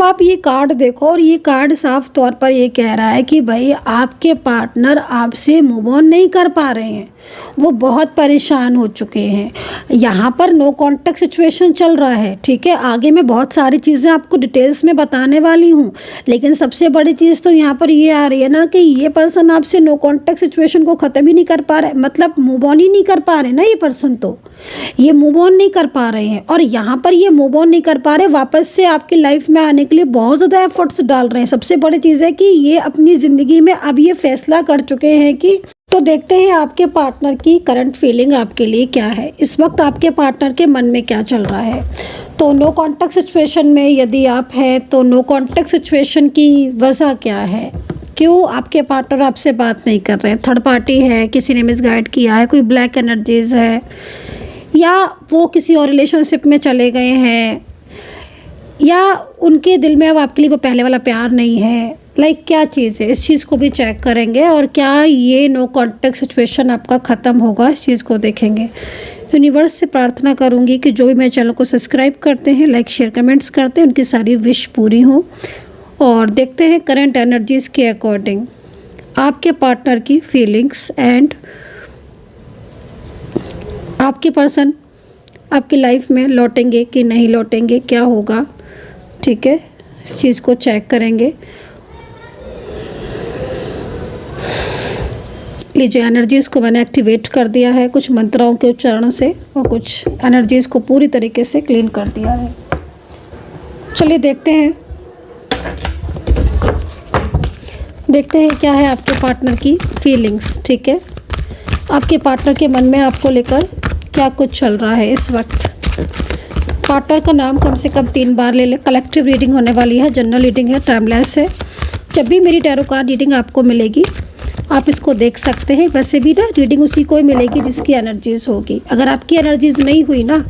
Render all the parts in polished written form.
आप ये कार्ड देखो और ये कार्ड साफ तौर पर ये कह रहा है कि भाई आपके पार्टनर आपसे मूव ऑन नहीं कर पा रहे हैं, वो बहुत परेशान हो चुके हैं। यहाँ पर नो कॉन्टैक्ट सिचुएशन चल रहा है, ठीक है। आगे मैं बहुत सारी चीज़ें आपको डिटेल्स में बताने वाली हूँ, लेकिन सबसे बड़ी चीज़ तो यहाँ पर ये आ रही है ना कि ये पर्सन आपसे नो कॉन्टैक्ट सिचुएशन को ख़त्म ही नहीं कर पा रहे, मतलब मूव ऑन ही नहीं कर पा रहे ना। ये पर्सन तो ये मूव ऑन नहीं कर पा रहे हैं, और यहाँ पर ये मूव ऑन नहीं कर पा रहे, वापस से आपकी लाइफ में आने के लिए बहुत ज़्यादा एफर्ट्स डाल रहे हैं। सबसे बड़ी चीज़ है कि ये अपनी ज़िंदगी में अब ये फैसला कर चुके हैं कि तो देखते हैं आपके पार्टनर की करंट फीलिंग आपके लिए क्या है, इस वक्त आपके पार्टनर के मन में क्या चल रहा है। तो नो कॉन्टैक्ट सिचुएशन में यदि आप हैं तो नो कॉन्टैक्ट सिचुएशन की वजह क्या है, क्यों आपके पार्टनर आपसे बात नहीं कर रहे हैं। थर्ड पार्टी है, किसी ने मिसगाइड किया है, कोई ब्लैक एनर्जीज है, या वो किसी और रिलेशनशिप में चले गए हैं, या उनके दिल में अब आपके लिए वो पहले वाला प्यार नहीं है। लाइक क्या चीज़ है, इस चीज़ को भी चेक करेंगे। और क्या ये नो कॉन्टैक्ट सिचुएशन आपका ख़त्म होगा, इस चीज़ को देखेंगे। यूनिवर्स से प्रार्थना करूँगी कि जो भी मेरे चैनल को सब्सक्राइब करते हैं, लाइक शेयर कमेंट्स करते हैं, उनकी सारी विश पूरी हो। और देखते हैं करंट एनर्जीज़ के अकॉर्डिंग आपके पार्टनर की फीलिंग्स एंड आपके पर्सन आपकी लाइफ में लौटेंगे कि नहीं लौटेंगे, क्या होगा, ठीक है। इस चीज़ को चेक करेंगे। लीजिए, एनर्जीज़ को मैंने एक्टिवेट कर दिया है कुछ मंत्रों के उच्चारण से, और कुछ एनर्जीज़ को पूरी तरीके से क्लीन कर दिया है। चलिए देखते हैं क्या है आपके पार्टनर की फीलिंग्स, ठीक है। आपके पार्टनर के मन में आपको लेकर क्या कुछ चल रहा है इस वक्त। पार्टनर का नाम कम से कम 3 बार ले ले। कलेक्टिव रीडिंग होने वाली है, जनरल रीडिंग है, टाइमलेस है। जब भी मेरी टैरो कार्ड रीडिंग आपको मिलेगी आप इसको देख सकते हैं। वैसे भी ना रीडिंग उसी को ही मिलेगी जिसकी एनर्जीज़ होगी। अगर आपकी एनर्जीज़ नहीं हुई ना,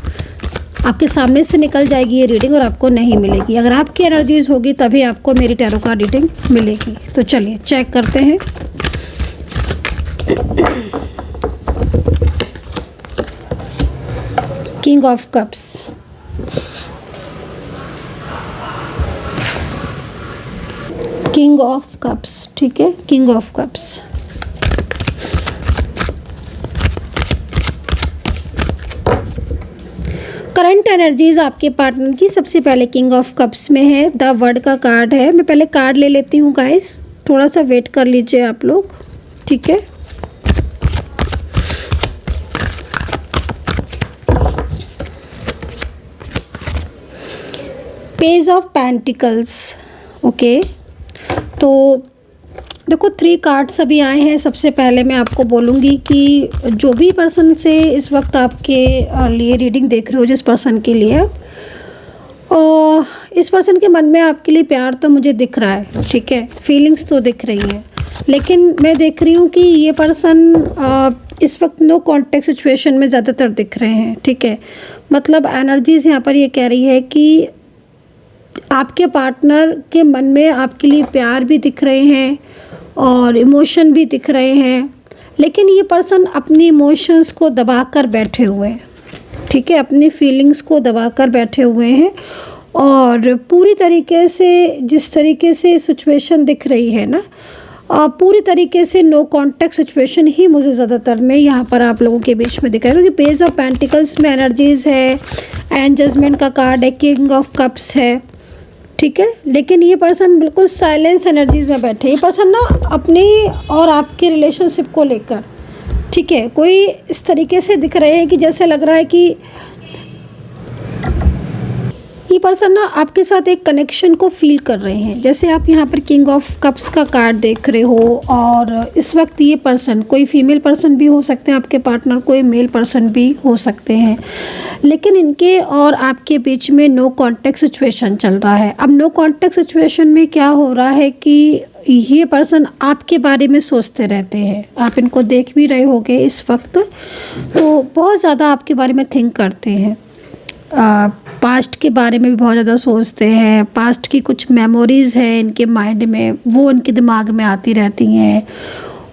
आपके सामने से निकल जाएगी ये रीडिंग और आपको नहीं मिलेगी। अगर आपकी एनर्जीज़ होगी तभी आपको मेरी टैरो कार्ड रीडिंग मिलेगी। तो चलिए चेक करते हैं। King of cups, king of cups, ठीक है, king of cups. Current energies आपके पार्टनर की सबसे पहले किंग ऑफ कप्स में है। द वर्ड का कार्ड है। मैं पहले कार्ड ले लेती हूँ गाइस, थोड़ा सा वेट कर लीजिए आप लोग, ठीक है। Page of pentacles, okay. तो देखो 3 कार्ड्स अभी आए हैं। सबसे पहले मैं आपको बोलूँगी कि जो भी पर्सन से इस वक्त आपके लिए रीडिंग देख रहे हो, जिस पर्सन के लिए, और इस पर्सन के मन में आपके लिए प्यार तो मुझे दिख रहा है, ठीक है, फीलिंग्स तो दिख रही हैं, लेकिन मैं देख रही हूँ कि ये पर्सन इस वक्त नो कॉन्टैक्ट सिचुएशन में ज़्यादातर दिख रहे हैं, ठीक है। मतलब एनर्जीज़ यहाँ पर ये कह रही है कि आपके पार्टनर के मन में आपके लिए प्यार भी दिख रहे हैं और इमोशन भी दिख रहे हैं, लेकिन ये पर्सन अपनी इमोशंस को दबा कर बैठे हुए हैं, ठीक है, अपनी फीलिंग्स को दबा कर बैठे हुए हैं। और पूरी तरीके से जिस तरीके से सिचुएशन दिख रही है ना, पूरी तरीके से नो कॉन्टैक्ट सिचुएशन ही मुझे ज़्यादातर में यहाँ पर आप लोगों के बीच में दिख रहा है, क्योंकि पेज ऑफ पेंटिकल्स में एनर्जीज़ है एंड जजमेंट का कार्ड है, किंग ऑफ कप्स है, ठीक है। लेकिन ये पर्सन बिल्कुल साइलेंस एनर्जीज़ में बैठे। ये पर्सन ना अपनी और आपके रिलेशनशिप को लेकर, ठीक है, कोई इस तरीके से दिख रहे हैं कि जैसे लग रहा है कि ये पर्सन ना आपके साथ एक कनेक्शन को फील कर रहे हैं। जैसे आप यहाँ पर किंग ऑफ कप्स का कार्ड देख रहे हो, और इस वक्त ये पर्सन कोई फीमेल पर्सन भी हो सकते हैं आपके पार्टनर, कोई मेल पर्सन भी हो सकते हैं, लेकिन इनके और आपके बीच में नो कॉन्टैक्ट सिचुएशन चल रहा है। अब नो कॉन्टैक्ट सिचुएशन में क्या हो रहा है कि ये पर्सन आपके बारे में सोचते रहते हैं। आप इनको देख भी रहे होगे इस वक्त, तो बहुत ज़्यादा आपके बारे में थिंक करते हैं। पास्ट के बारे में भी बहुत ज़्यादा सोचते हैं। पास्ट की कुछ मेमोरीज़ हैं इनके माइंड में, वो इनके दिमाग में आती रहती हैं।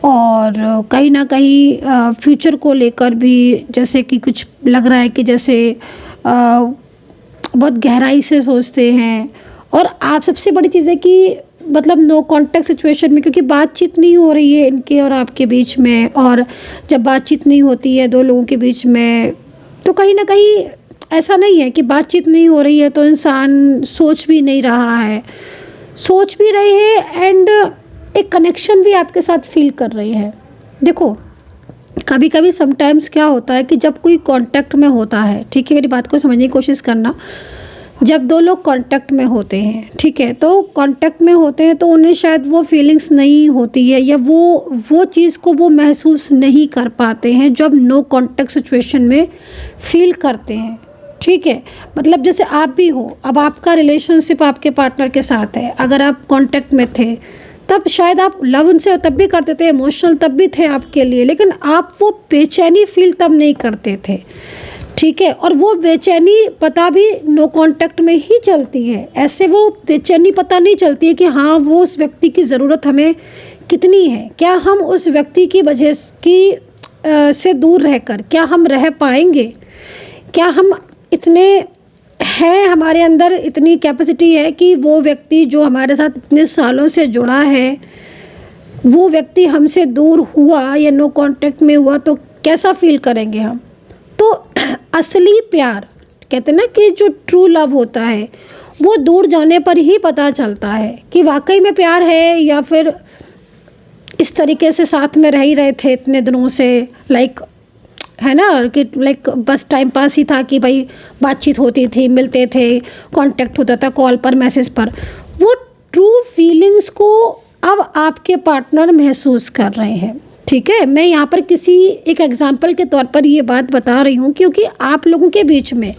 और कहीं ना कहीं फ्यूचर को लेकर भी जैसे कि कुछ लग रहा है कि जैसे बहुत गहराई से सोचते हैं। और आप सबसे बड़ी चीज़ है कि मतलब नो कांटेक्ट सिचुएशन में, क्योंकि बातचीत नहीं हो रही है इनके और आपके बीच में, और जब बातचीत नहीं होती है दो लोगों के बीच में तो कहीं ना कहीं ऐसा नहीं है कि बातचीत नहीं हो रही है तो इंसान सोच भी नहीं रहा है, सोच भी रहे हैं एंड एक कनेक्शन भी आपके साथ फील कर रहे हैं। देखो कभी कभी समटाइम्स क्या होता है कि जब कोई कांटेक्ट में होता है, ठीक है, मेरी बात को समझने की कोशिश करना, जब दो लोग कांटेक्ट में होते हैं, ठीक है, तो कांटेक्ट में होते हैं तो उन्हें शायद वो फीलिंग्स नहीं होती है या वो चीज़ को वो महसूस नहीं कर पाते हैं जब नो कांटेक्ट सिचुएशन में फील करते हैं, ठीक है। मतलब जैसे आप भी हो, अब आपका रिलेशनशिप आपके पार्टनर के साथ है, अगर आप कांटेक्ट में थे तब शायद आप लव उनसे तब भी करते थे, इमोशनल तब भी थे आपके लिए, लेकिन आप वो बेचैनी फील तब नहीं करते थे, ठीक है। और वो बेचैनी पता भी नो कांटेक्ट में ही चलती है, ऐसे वो बेचैनी पता नहीं चलती है कि हाँ वो उस व्यक्ति की ज़रूरत हमें कितनी है, क्या हम उस व्यक्ति की वजह की से दूर रहकर क्या हम रह पाएंगे, क्या हम इतने हैं, हमारे अंदर इतनी कैपेसिटी है कि वो व्यक्ति जो हमारे साथ इतने सालों से जुड़ा है वो व्यक्ति हमसे दूर हुआ या नो कांटेक्ट में हुआ तो कैसा फील करेंगे हम। तो असली प्यार कहते हैं ना कि जो ट्रू लव होता है वो दूर जाने पर ही पता चलता है कि वाकई में प्यार है या फिर इस तरीके से साथ में रह ही रहे थे इतने दिनों से, लाइक है ना कि लाइक बस टाइम पास ही था कि भाई बातचीत होती थी, मिलते थे, कांटेक्ट होता था कॉल पर, मैसेज पर। वो ट्रू फीलिंग्स को अब आपके पार्टनर महसूस कर रहे हैं, ठीक है। मैं यहाँ पर किसी एक एग्जांपल के तौर पर ये बात बता रही हूँ क्योंकि आप लोगों के बीच में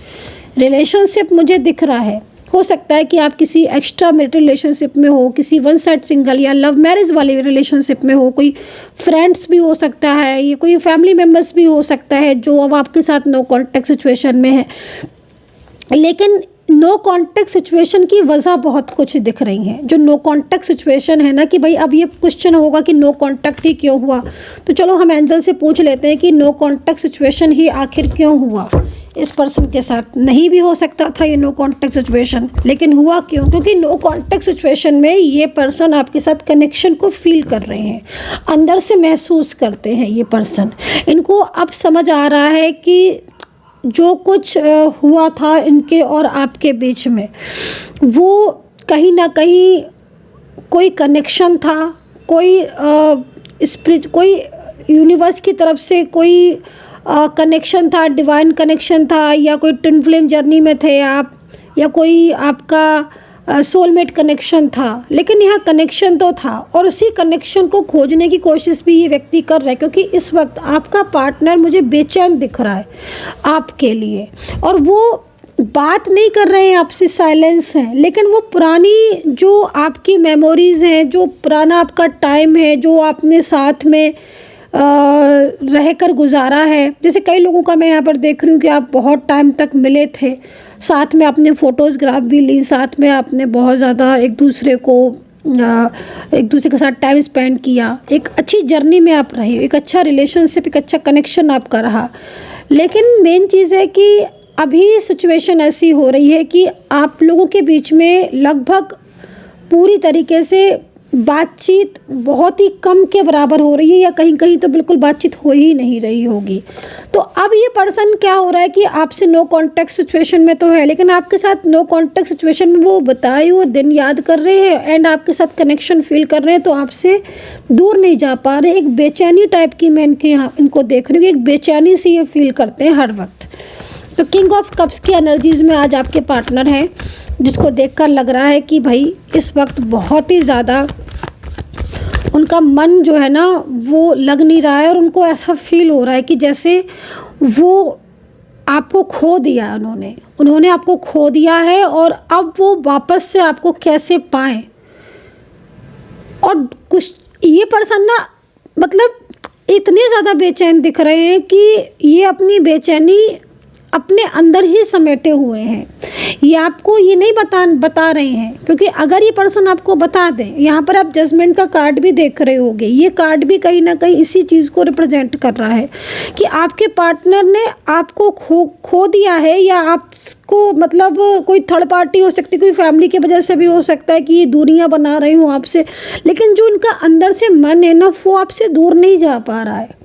रिलेशनशिप मुझे दिख रहा है। हो सकता है कि आप किसी एक्स्ट्रा मैरिटल रिलेशनशिप में हो, किसी वन साइड सिंगल या लव मैरिज वाले रिलेशनशिप में हो, कोई फ्रेंड्स भी हो सकता है, ये कोई फैमिली मेम्बर्स भी हो सकता है जो अब आपके साथ नो कांटेक्ट सिचुएशन में है। लेकिन नो कांटेक्ट सिचुएशन की वजह बहुत कुछ दिख रही हैं। जो नो कांटेक्ट सिचुएशन है ना कि भाई अब ये क्वेश्चन होगा कि नो कांटेक्ट ही क्यों हुआ, तो चलो हम एंजल से पूछ लेते हैं कि नो कांटेक्ट सिचुएशन ही आखिर क्यों हुआ। इस पर्सन के साथ नहीं भी हो सकता था ये नो कांटेक्ट सिचुएशन, लेकिन हुआ क्यों? क्योंकि नो कांटेक्ट सिचुएशन में ये पर्सन आपके साथ कनेक्शन को फील कर रहे हैं, अंदर से महसूस करते हैं ये पर्सन। इनको अब समझ आ रहा है कि जो कुछ हुआ था इनके और आपके बीच में वो कहीं ना कहीं कोई कनेक्शन था, कोई यूनिवर्स की तरफ से कोई कनेक्शन था, डिवाइन कनेक्शन था, या कोई ट्विन फ्लेम जर्नी में थे आप, या कोई आपका सोलमेट कनेक्शन था। लेकिन यहाँ कनेक्शन तो था और उसी कनेक्शन को खोजने की कोशिश भी ये व्यक्ति कर रहा है, क्योंकि इस वक्त आपका पार्टनर मुझे बेचैन दिख रहा है आपके लिए, और वो बात नहीं कर रहे हैं आपसे, साइलेंस है, लेकिन वो पुरानी जो आपकी मेमोरीज़ हैं, जो पुराना आपका टाइम है, जो आपने साथ में रहकर गुजारा है। जैसे कई लोगों का मैं यहाँ पर देख रही हूँ कि आप बहुत टाइम तक मिले थे, साथ में आपने फ़ोटोज़ग्राफ भी ली, साथ में आपने बहुत ज़्यादा एक दूसरे के साथ टाइम स्पेंड किया, एक अच्छी जर्नी में आप रहे, एक अच्छा रिलेशनशिप, एक अच्छा कनेक्शन आपका रहा। लेकिन मेन चीज़ है कि अभी सिचुएशन ऐसी हो रही है कि आप लोगों के बीच में लगभग पूरी तरीके से बातचीत बहुत ही कम के बराबर हो रही है, या कहीं कहीं तो बिल्कुल बातचीत हो ही नहीं रही होगी। तो अब ये पर्सन क्या हो रहा है कि आपसे नो कांटेक्ट सिचुएशन में तो है, लेकिन आपके साथ नो कांटेक्ट सिचुएशन में वो बताए हुए दिन याद कर रहे हैं एंड आपके साथ कनेक्शन फील कर रहे हैं, तो आपसे दूर नहीं जा पा रहे। एक बेचैनी टाइप की मैं इनको देख रही हूँ, एक बेचैनी सी ये फील करते हैं हर वक्त। तो किंग ऑफ कप्स की एनर्जीज़ में आज आपके पार्टनर हैं, जिसको देखकर लग रहा है कि भाई इस वक्त बहुत ही ज़्यादा उनका मन जो है ना वो लग नहीं रहा है, और उनको ऐसा फील हो रहा है कि जैसे वो आपको खो दिया, उन्होंने आपको खो दिया है, और अब वो वापस से आपको कैसे पाएं। और कुछ ये पर्सन ना मतलब इतने ज़्यादा बेचैन दिख रहे हैं कि ये अपनी बेचैनी अपने अंदर ही समेटे हुए हैं। ये आपको ये नहीं बता रहे हैं, क्योंकि अगर ये पर्सन आपको बता दें, यहाँ पर आप जजमेंट का कार्ड भी देख रहे होंगे, ये कार्ड भी कहीं ना कहीं इसी चीज़ को रिप्रेजेंट कर रहा है कि आपके पार्टनर ने आपको खो दिया है, या आपको मतलब कोई थर्ड पार्टी हो सकती है, कोई फैमिली की वजह से भी हो सकता है कि ये दूरियां बना रही हूँ आपसे, लेकिन जो उनका अंदर से मन है ना, वो आपसे दूर नहीं जा पा रहा है।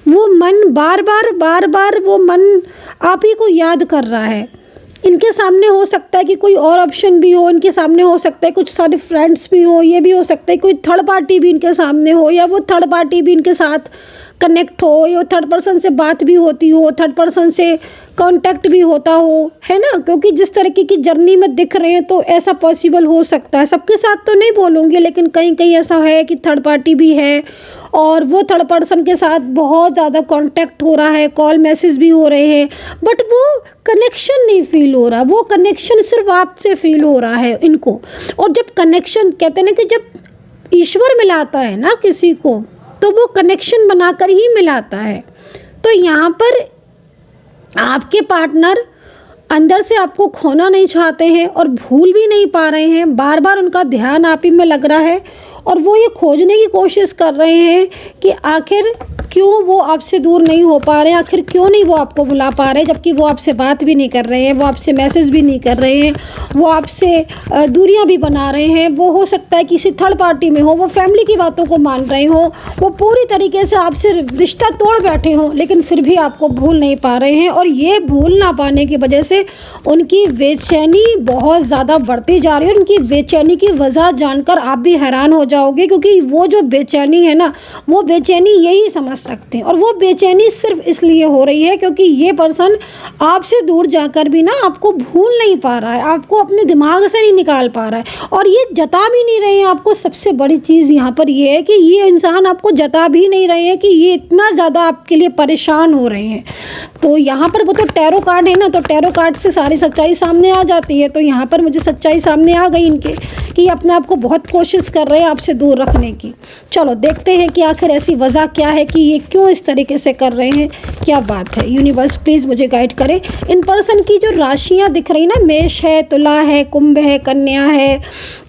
वो मन बार बार वो मन आप ही को याद कर रहा है। इनके सामने हो सकता है कि कोई और ऑप्शन भी हो, इनके सामने हो सकता है कुछ सारे फ्रेंड्स भी हो, ये भी हो सकता है कोई थर्ड पार्टी भी इनके सामने हो, या वो थर्ड पार्टी भी इनके साथ कनेक्ट हो, या थर्ड पर्सन से बात भी होती हो, थर्ड पर्सन से कांटेक्ट भी होता हो, है ना। क्योंकि जिस तरीके की जर्नी में दिख रहे हैं तो ऐसा पॉसिबल हो सकता है। सबके साथ तो नहीं बोलूँगी, लेकिन कहीं कहीं ऐसा है कि थर्ड पार्टी भी है और वो थर्ड पर्सन के साथ बहुत ज़्यादा कांटेक्ट हो रहा है, कॉल मैसेज भी हो रहे हैं, बट वो कनेक्शन नहीं फील हो रहा। वो कनेक्शन सिर्फ आपसे फील हो रहा है इनको। और जब कनेक्शन कहते हैं ना कि जब ईश्वर मिलाता है ना किसी को, तो वो कनेक्शन बनाकर ही मिलाता है। तो यहाँ पर आपके पार्टनर अंदर से आपको खोना नहीं चाहते हैं और भूल भी नहीं पा रहे हैं। बार बार उनका ध्यान आप ही में लग रहा है और वो ये खोजने की कोशिश कर रहे हैं कि आखिर क्यों वो आपसे दूर नहीं हो पा रहे हैं, आखिर क्यों नहीं वो आपको बुला पा रहे हैं, जबकि वो आपसे बात भी नहीं कर रहे हैं, वो आपसे मैसेज भी नहीं कर रहे हैं, वो आपसे दूरियां भी बना रहे हैं। वो हो सकता है किसी थर्ड पार्टी में हो, वो फैमिली की बातों को मान रहे हो, वो पूरी तरीके से आपसे रिश्ता तोड़ बैठे हों, लेकिन फिर भी आपको भूल नहीं पा रहे हैं। और ये भूल ना पाने की वजह से उनकी बेचैनी बहुत ज़्यादा बढ़ती जा रही है। उनकी बेचैनी की वजह जानकर आप भी हैरान हो जाओगे, क्योंकि वो जो बेचैनी है ना, वो बेचैनी यही समझ सकते हैं। और वो बेचैनी सिर्फ इसलिए हो रही है क्योंकि ये पर्सन आपसे दूर जाकर भी ना आपको भूल नहीं पा रहा है, आपको अपने दिमाग से नहीं निकाल पा रहा है, और ये जता भी नहीं रहे हैं आपको। सबसे बड़ी चीज़ यहाँ पर ये है कि ये इंसान आपको जता भी नहीं रहे हैं कि ये इतना ज़्यादा आपके लिए परेशान हो रहे हैं। तो यहाँ पर वो तो टैरो कार्ड है ना, तो टैरो कार्ड से सारी सच्चाई सामने आ जाती है। तो यहाँ पर मुझे सच्चाई सामने आ गई इनके कि ये अपने आप को बहुत कोशिश कर रहे हैं आपसे दूर रखने की। चलो देखते हैं कि आखिर ऐसी वजह क्या है कि ये क्यों इस तरीके से कर रहे हैं, क्या बात है। यूनिवर्स प्लीज़ मुझे गाइड करें। इन पर्सन की जो राशियाँ दिख रही ना, मेष है, तुला है, कुंभ है, कन्या है,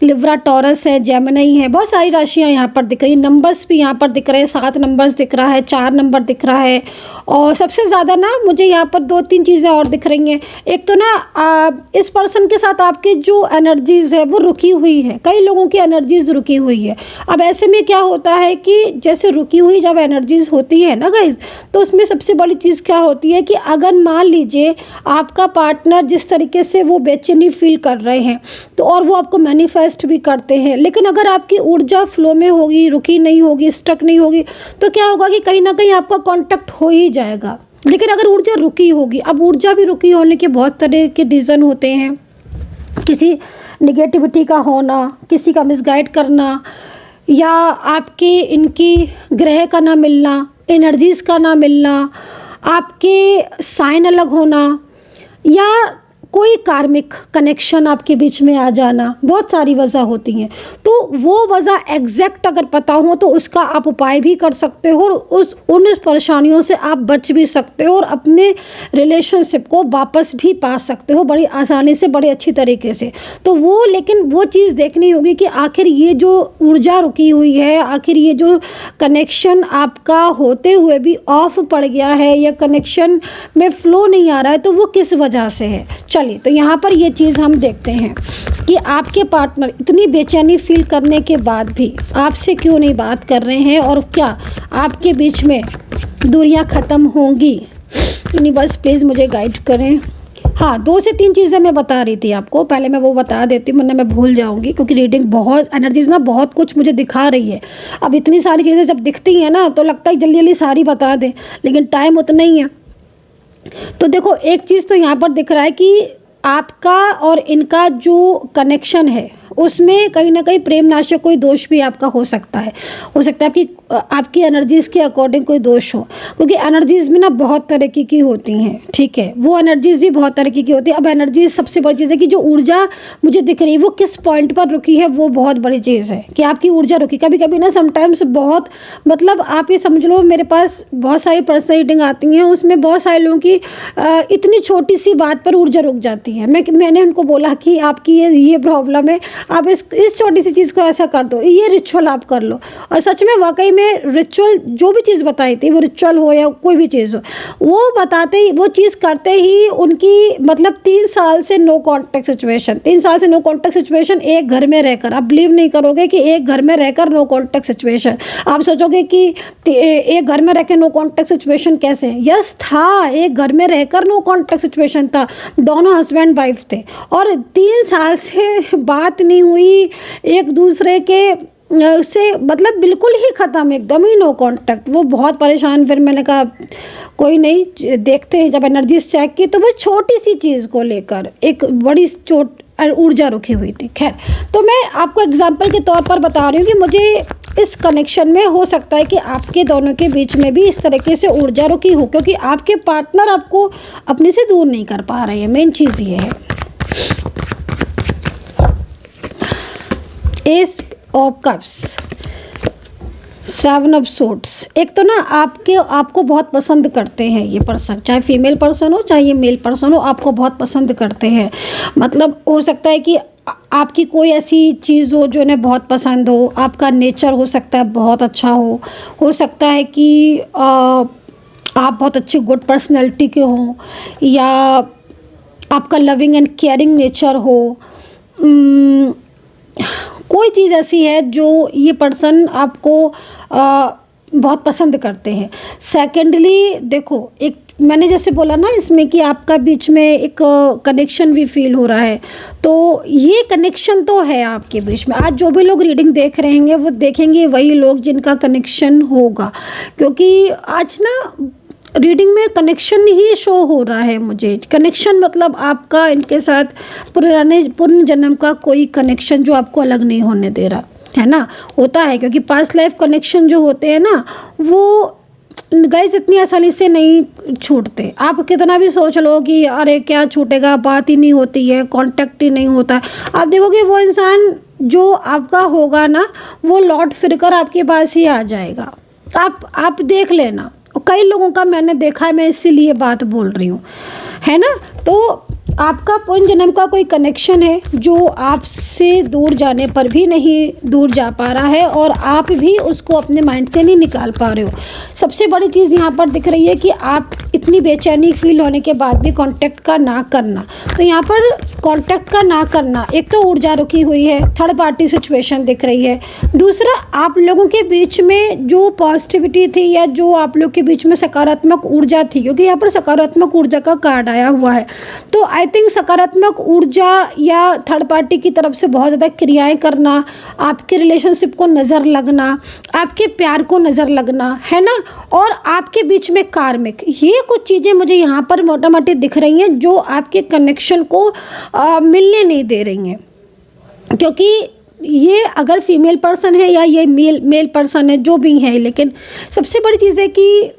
लिब्रा, टॉरस है, जेमिनी है, बहुत सारी राशियाँ यहाँ पर दिख रही हैं। नंबर्स भी यहाँ पर दिख रहे हैं, 7 नंबर्स दिख रहा है, 4 नंबर दिख रहा है, और सबसे ज़्यादा ना मुझे यहाँ पर 2-3 चीज़ें और दिख रही हैं। एक तो ना इस पर्सन के साथ आपकी जो एनर्जीज़ है वो रुकी हुई है, कई लोगों की एनर्जीज़ रुकी हुई है। अब ऐसे में क्या होता है कि जैसे रुकी हुई जब एनर्जीज़ होती है ना गाइज, तो उसमें सबसे बड़ी चीज़ क्या होती है कि अगर मान लीजिए आपका पार्टनर जिस तरीके से वो बेचैनी फील कर रहे हैं, तो और वो आपको मैनिफेस्ट भी करते हैं, लेकिन अगर आपकी ऊर्जा फ्लो में होगी, रुकी नहीं होगी, स्टक नहीं होगी, तो क्या होगा कि कहीं ना कहीं आपका कांटेक्ट हो ही जाएगा। लेकिन अगर ऊर्जा रुकी होगी, अब ऊर्जा भी रुकी होने के बहुत तरह के रीज़न होते हैं, किसी निगेटिविटी का होना, किसी का मिसगाइड करना, या आपके इनकी ग्रह का ना मिलना, एनर्जीज़ का ना मिलना, आपके साइन अलग होना, या कोई कार्मिक कनेक्शन आपके बीच में आ जाना, बहुत सारी वजह होती हैं। तो वो वजह एग्जैक्ट अगर पता हो तो उसका आप उपाय भी कर सकते हो और उन परेशानियों से आप बच भी सकते हो और अपने रिलेशनशिप को वापस भी पा सकते हो बड़ी आसानी से, बड़े अच्छी तरीके से। तो वो लेकिन वो चीज़ देखनी होगी कि आखिर ये जो ऊर्जा रुकी हुई है, आखिर ये जो कनेक्शन आपका होते हुए भी ऑफ पड़ गया है या कनेक्शन में फ़्लो नहीं आ रहा है, तो वो किस वजह से है। चलिए, तो यहाँ पर ये चीज़ हम देखते हैं कि आपके पार्टनर इतनी बेचैनी फील करने के बाद भी आपसे क्यों नहीं बात कर रहे हैं, और क्या आपके बीच में दूरियां ख़त्म होंगी। यूनिवर्स प्लीज़ मुझे गाइड करें। हाँ, 2 से 3 चीज़ें मैं बता रही थी आपको, पहले मैं वो बता देती हूँ वरना मैं भूल जाऊँगी, क्योंकि रीडिंग बहुत एनर्जीज़ ना बहुत कुछ मुझे दिखा रही है। अब इतनी सारी चीज़ें जब दिखती हैं ना तो लगता है जल्दी जल्दी सारी बता दें, लेकिन टाइम उतना ही है। तो देखो, एक चीज़ तो यहाँ पर दिख रहा है कि आपका और इनका जो कनेक्शन है उसमें कहीं ना कहीं प्रेम नाशक कोई दोष भी आपका हो सकता है आपकी एनर्जीज के अकॉर्डिंग कोई दोष हो, क्योंकि एनर्जीज में ना बहुत तरीके की होती हैं, ठीक है, वो एनर्जीज भी बहुत तरीके की होती है। अब एनर्जीज सबसे बड़ी चीज़ है कि जो ऊर्जा मुझे दिख रही है वो किस पॉइंट पर रुकी है, वो बहुत बड़ी चीज़ है कि आपकी ऊर्जा रुकी। कभी कभी ना समटाइम्स बहुत मतलब आप ये समझ लो, मेरे पास बहुत सारी पर्सनल रीडिंग आती हैं, उसमें बहुत सारे लोगों की इतनी छोटी सी बात पर ऊर्जा रुक जाती है। मैंने उनको बोला कि आपकी ये प्रॉब्लम है, आप इस छोटी सी चीज़ को ऐसा कर दो, ये रिचुअल आप कर लो। और सच में वाकई में रिचुअल जो भी चीज़ बताई थी, वो रिचुअल हो या कोई भी चीज़ हो, वो बताते ही, वो चीज़ करते ही उनकी मतलब 3 साल से नो कॉन्टैक्ट सिचुएशन, 3 साल से नो कॉन्टैक्ट सिचुएशन, एक घर में रहकर, आप बिलीव नहीं करोगे कि एक घर में रहकर नो कॉन्टैक्ट सिचुएशन। आप सोचोगे कि एक घर में रहकर नो कॉन्टैक्ट सिचुएशन कैसे, यस था, एक घर में रहकर नो कॉन्टैक्ट सिचुएशन था, दोनों हस्बैंड वाइफ थे और 3 साल से बात नहीं हुई एक दूसरे के से, मतलब बिल्कुल ही ख़त्म, एकदम ही नो कांटेक्ट। वो बहुत परेशान, फिर मैंने कहा कोई नहीं, देखते हैं। जब एनर्जीज चेक की तो वो छोटी सी चीज़ को लेकर एक बड़ी ऊर्जा रुकी हुई थी। खैर, तो मैं आपको एग्जांपल के तौर पर बता रही हूँ कि मुझे इस कनेक्शन में हो सकता है कि आपके दोनों के बीच में भी इस तरीके से ऊर्जा रुकी हो, क्योंकि आपके पार्टनर आपको अपने से दूर नहीं कर पा रहे हैं। मेन चीज़ ये है। S of cups, 7 of swords. एक तो ना आपको बहुत पसंद करते हैं ये पर्सन, चाहे फीमेल पर्सन हो चाहे ये मेल पर्सन हो, आपको बहुत पसंद करते हैं। मतलब हो सकता है कि आपकी कोई ऐसी चीज़ हो जो इन्हें बहुत पसंद हो, आपका नेचर हो सकता है बहुत अच्छा हो सकता है कि आप बहुत अच्छी गुड पर्सनैलिटी के हों, या आपका लविंग एंड केयरिंग नेचर हो। कोई चीज़ ऐसी है जो ये पर्सन आपको बहुत पसंद करते हैं। सेकेंडली देखो, एक मैंने जैसे बोला ना इसमें कि आपका बीच में एक कनेक्शन भी फील हो रहा है, तो ये कनेक्शन तो है आपके बीच में। आज जो भी लोग रीडिंग देख रहे हैं वो देखेंगे वही लोग जिनका कनेक्शन होगा, क्योंकि आज ना रीडिंग में कनेक्शन ही शो हो रहा है मुझे। कनेक्शन मतलब आपका इनके साथ पूर्ण जन्म का कोई कनेक्शन जो आपको अलग नहीं होने दे रहा है ना, होता है, क्योंकि पास्ट लाइफ कनेक्शन जो होते हैं ना, वो गाइस इतनी आसानी से नहीं छूटते। आप कितना भी सोच लो कि अरे क्या छूटेगा, बात ही नहीं होती है, कांटेक्ट ही नहीं होता है, आप देखोगे वो इंसान जो आपका होगा ना, वो लौट फिर कर आपके पास ही आ जाएगा। आप देख लेना, कई लोगों का मैंने देखा है, मैं इसीलिए बात बोल रही हूँ, है ना। तो आपका पूर्ण जन्म का कोई कनेक्शन है जो आपसे दूर जाने पर भी नहीं दूर जा पा रहा है, और आप भी उसको अपने माइंड से नहीं निकाल पा रहे हो। सबसे बड़ी चीज़ यहाँ पर दिख रही है कि आप इतनी बेचैनी फील होने के बाद भी कांटेक्ट का ना करना। तो यहाँ पर कांटेक्ट का ना करना, एक तो ऊर्जा रुकी हुई है, थर्ड पार्टी सिचुएशन दिख रही है। दूसरा, आप लोगों के बीच में जो पॉजिटिविटी थी या जो आप लोग के बीच में सकारात्मक ऊर्जा थी, क्योंकि यहाँ पर सकारात्मक ऊर्जा का कार्ड आया हुआ है, तो आई थिंक सकारात्मक ऊर्जा या थर्ड पार्टी की तरफ से बहुत ज़्यादा क्रियाएं करना, आपके रिलेशनशिप को नज़र लगना, आपके प्यार को नज़र लगना, है ना, और आपके बीच में कार्मिक, ये कुछ चीज़ें मुझे यहाँ पर मोटा मोटी दिख रही हैं जो आपके कनेक्शन को मिलने नहीं दे रही हैं। क्योंकि ये अगर फीमेल पर्सन है या ये मेल पर्सन है, जो भी है, लेकिन सबसे बड़ी चीज़ है कि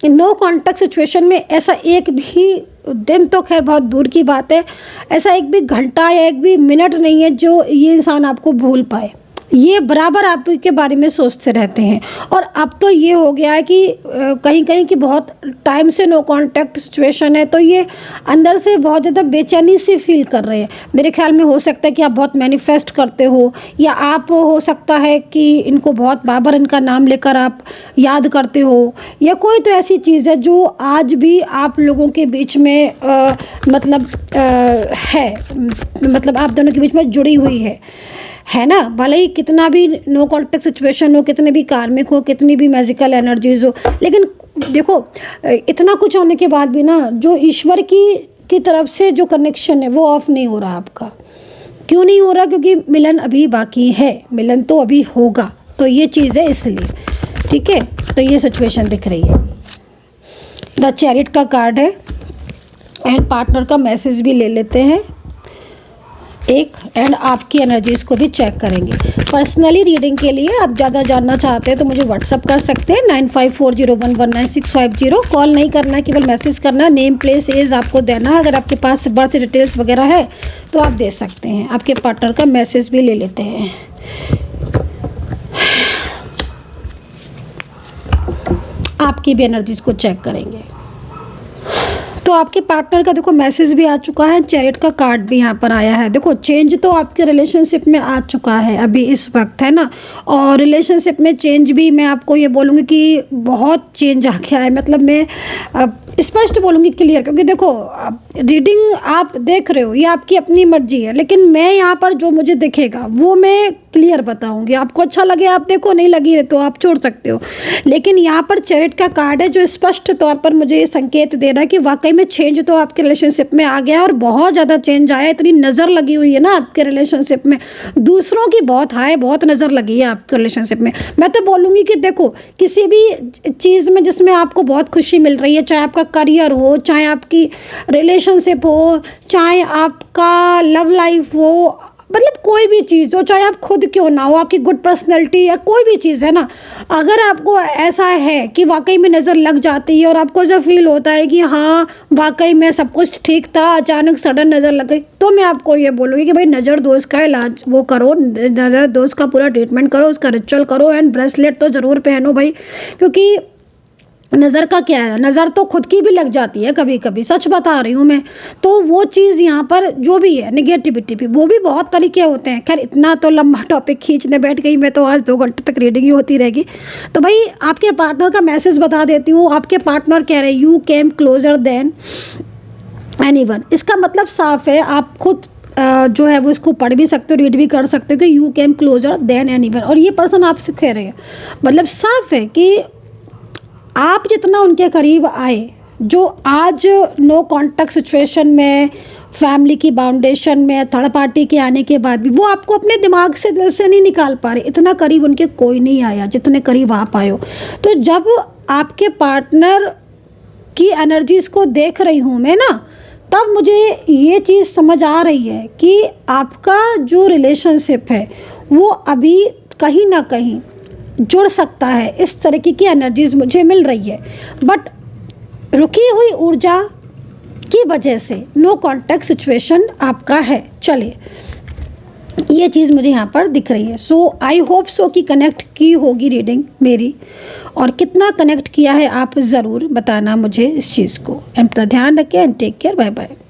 नो कॉन्टैक्ट सिचुएशन में ऐसा एक भी दिन, तो खैर बहुत दूर की बात है, ऐसा एक भी घंटा या एक भी मिनट नहीं है जो ये इंसान आपको भूल पाए। ये बराबर आपके बारे में सोचते रहते हैं। और अब तो ये हो गया है कि कहीं कहीं कि बहुत टाइम से नो कांटेक्ट सिचुएशन है, तो ये अंदर से बहुत ज़्यादा बेचैनी सी फील कर रहे हैं। मेरे ख्याल में हो सकता है कि आप बहुत मैनिफेस्ट करते हो, या आप हो सकता है कि इनको बहुत बार इनका नाम लेकर आप याद करते हो, या कोई तो ऐसी चीज़ है जो आज भी आप लोगों के बीच में है, मतलब आप दोनों के बीच में जुड़ी हुई है ना। भले ही कितना भी नो कॉन्टेक्ट सिचुएशन हो, कितने भी कार्मिक हो, कितनी भी मैजिकल एनर्जीज हो, लेकिन देखो इतना कुछ होने के बाद भी ना, जो ईश्वर की तरफ से जो कनेक्शन है वो ऑफ नहीं हो रहा आपका। क्यों नहीं हो रहा? क्योंकि मिलन अभी बाकी है, मिलन तो अभी होगा, तो ये चीज़ है इसलिए, ठीक है। तो ये सिचुएशन दिख रही है। द चैरिट का कार्ड है, एंड पार्टनर का मैसेज भी ले लेते हैं। एक एंड आपकी एनर्जीज को भी चेक करेंगे। पर्सनली रीडिंग के लिए आप ज़्यादा जानना चाहते हैं तो मुझे व्हाट्सअप कर सकते हैं 9540119650। कॉल नहीं करना, केवल मैसेज करना। नेम, प्लेस, एज आपको देना है। अगर आपके पास बर्थ डिटेल्स वगैरह है तो आप दे सकते हैं। आपके पार्टनर का मैसेज भी ले लेते हैं। आपकी भी एनर्जीज को चेक करेंगे। तो आपके पार्टनर का देखो मैसेज भी आ चुका है, चैरिट का कार्ड भी यहाँ पर आया है। देखो चेंज तो आपके रिलेशनशिप में आ चुका है अभी इस वक्त, है ना। और रिलेशनशिप में चेंज भी मैं आपको ये बोलूँगी कि बहुत चेंज आ गया है। मतलब मैं स्पष्ट बोलूँगी, क्लियर, क्योंकि देखो रीडिंग आप देख रहे हो, ये आपकी अपनी मर्जी है, लेकिन मैं यहाँ पर जो मुझे दिखेगा वो मैं क्लियर बताऊँगी। आपको अच्छा लगे आप देखो, नहीं लगी तो आप छोड़ सकते हो। लेकिन यहाँ पर चैरिट का कार्ड है जो स्पष्ट तौर पर मुझे ये संकेत दे रहा है कि वाकई में चेंज तो आपके रिलेशनशिप में आ गया है और बहुत ज़्यादा चेंज आया है। इतनी नज़र लगी हुई है ना आपके रिलेशनशिप में, दूसरों की बहुत हाय, बहुत नज़र लगी है आपके रिलेशनशिप में। मैं तो बोलूँगी कि देखो किसी भी चीज़ में जिसमें आपको बहुत खुशी मिल रही है, चाहे आपका करियर हो, चाहे आपकी रिलेशनशिप हो, चाहे आपका लव लाइफ हो, मतलब कोई भी चीज़ हो, चाहे आप खुद क्यों ना हो, आपकी गुड पर्सनैलिटी या कोई भी चीज़ है ना, अगर आपको ऐसा है कि वाकई में नज़र लग जाती है और आपको ऐसा फील होता है कि हाँ वाकई में सब कुछ ठीक था, अचानक सडन नज़र लग गई, तो मैं आपको ये बोलूँगी कि भाई नज़र दोष का इलाज वो करो, नज़र दोष का पूरा ट्रीटमेंट करो, उसका रिचुअल करो एंड ब्रेसलेट तो ज़रूर पहनो भाई। क्योंकि नज़र का क्या है, नज़र तो खुद की भी लग जाती है कभी कभी, सच बता रही हूँ मैं। तो वो चीज़ यहाँ पर जो भी है नेगेटिविटी भी, वो भी बहुत तरीके होते हैं। खैर इतना तो लंबा टॉपिक खींचने बैठ गई मैं तो, आज 2 घंटे तक रीडिंग ही होती रहेगी। तो भाई आपके पार्टनर का मैसेज बता देती हूँ। आपके पार्टनर कह रहे हैं you came closure than anyone. इसका मतलब साफ है, आप खुद जो है वो इसको पढ़ भी सकते हो, रीड भी कर सकते हो कि you came closure than anyone. और ये पर्सन आपसे कह रहे हैं, मतलब साफ है कि आप जितना उनके करीब आए, जो आज नो कॉन्टैक्ट सिचुएशन में, फैमिली की बाउंडेशन में, थर्ड पार्टी के आने के बाद भी वो आपको अपने दिमाग से, दिल से नहीं निकाल पा रहे। इतना करीब उनके कोई नहीं आया जितने करीब आप आए हो। तो जब आपके पार्टनर की एनर्जीज़ को देख रही हूँ मैं ना, तब मुझे ये चीज़ समझ आ रही है कि आपका जो रिलेशनशिप है वो अभी कहीं ना कहीं जुड़ सकता है। इस तरीके की एनर्जीज मुझे मिल रही है, बट रुकी हुई ऊर्जा की वजह से नो कॉन्टैक्ट सिचुएशन आपका है। चलिए ये चीज़ मुझे यहाँ पर दिख रही है। सो आई होप सो कि कनेक्ट की होगी रीडिंग मेरी, और कितना कनेक्ट किया है आप ज़रूर बताना मुझे इस चीज़ को। अपना ध्यान रखें and take care, bye bye.